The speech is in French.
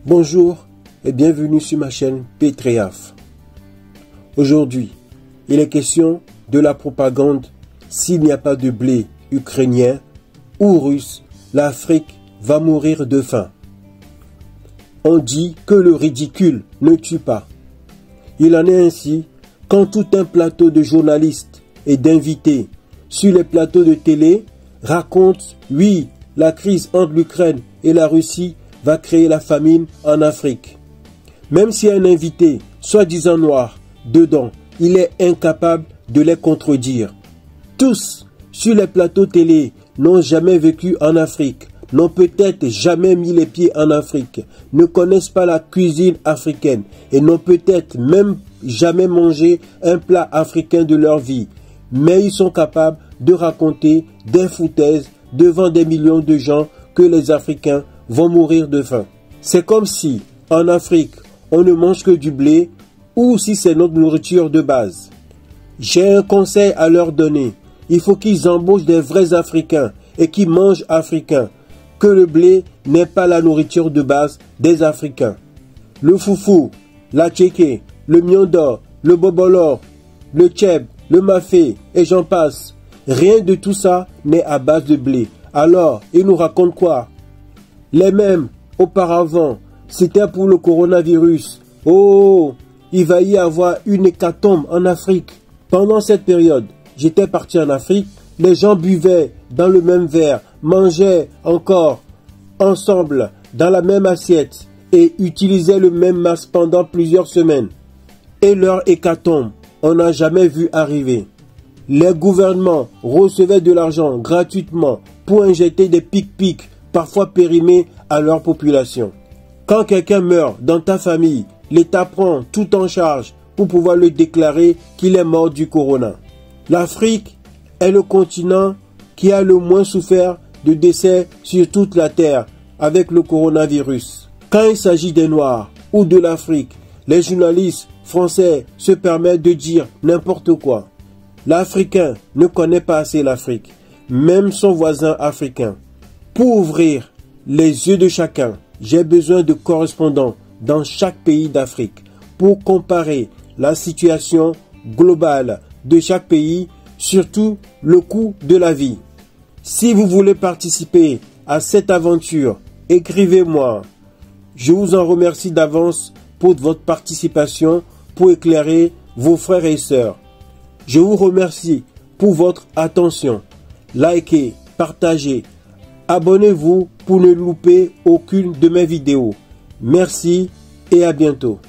Bonjour et bienvenue sur ma chaîne Pétréaf. Aujourd'hui, il est question de la propagande. S'il n'y a pas de blé ukrainien ou russe, l'Afrique va mourir de faim. On dit que le ridicule ne tue pas. Il en est ainsi quand tout un plateau de journalistes et d'invités sur les plateaux de télé raconte, oui, la crise entre l'Ukraine et la Russie va créer la famine en Afrique. Même si un invité, soi-disant noir, dedans, il est incapable de les contredire. Tous, sur les plateaux télé, n'ont jamais vécu en Afrique, n'ont peut-être jamais mis les pieds en Afrique, ne connaissent pas la cuisine africaine et n'ont peut-être même jamais mangé un plat africain de leur vie. Mais ils sont capables de raconter des foutaises devant des millions de gens que les Africains vont mourir de faim. C'est comme si, en Afrique, on ne mange que du blé ou si c'est notre nourriture de base. J'ai un conseil à leur donner. Il faut qu'ils embauchent des vrais Africains et qu'ils mangent africain. Que le blé n'est pas la nourriture de base des Africains. Le foufou, la tchéké, le miondo, le bobolor, le tchèb, le mafé et j'en passe. Rien de tout ça n'est à base de blé. Alors, ils nous racontent quoi? Les mêmes, auparavant, c'était pour le coronavirus. Oh, il va y avoir une hécatombe en Afrique. Pendant cette période, j'étais parti en Afrique, les gens buvaient dans le même verre, mangeaient encore ensemble dans la même assiette et utilisaient le même masque pendant plusieurs semaines. Et leur hécatombe, on n'a jamais vu arriver. Les gouvernements recevaient de l'argent gratuitement pour injecter des pic-pics, parfois périmés à leur population. Quand quelqu'un meurt dans ta famille, l'État prend tout en charge pour pouvoir le déclarer qu'il est mort du corona. L'Afrique est le continent qui a le moins souffert de décès sur toute la Terre avec le coronavirus. Quand il s'agit des Noirs ou de l'Afrique, les journalistes français se permettent de dire n'importe quoi. L'Africain ne connaît pas assez l'Afrique, même son voisin africain. Pour ouvrir les yeux de chacun, j'ai besoin de correspondants dans chaque pays d'Afrique pour comparer la situation globale de chaque pays, surtout le coût de la vie. Si vous voulez participer à cette aventure, écrivez-moi. Je vous en remercie d'avance pour votre participation pour éclairer vos frères et sœurs. Je vous remercie pour votre attention. Likez, partagez, abonnez-vous pour ne louper aucune de mes vidéos. Merci et à bientôt.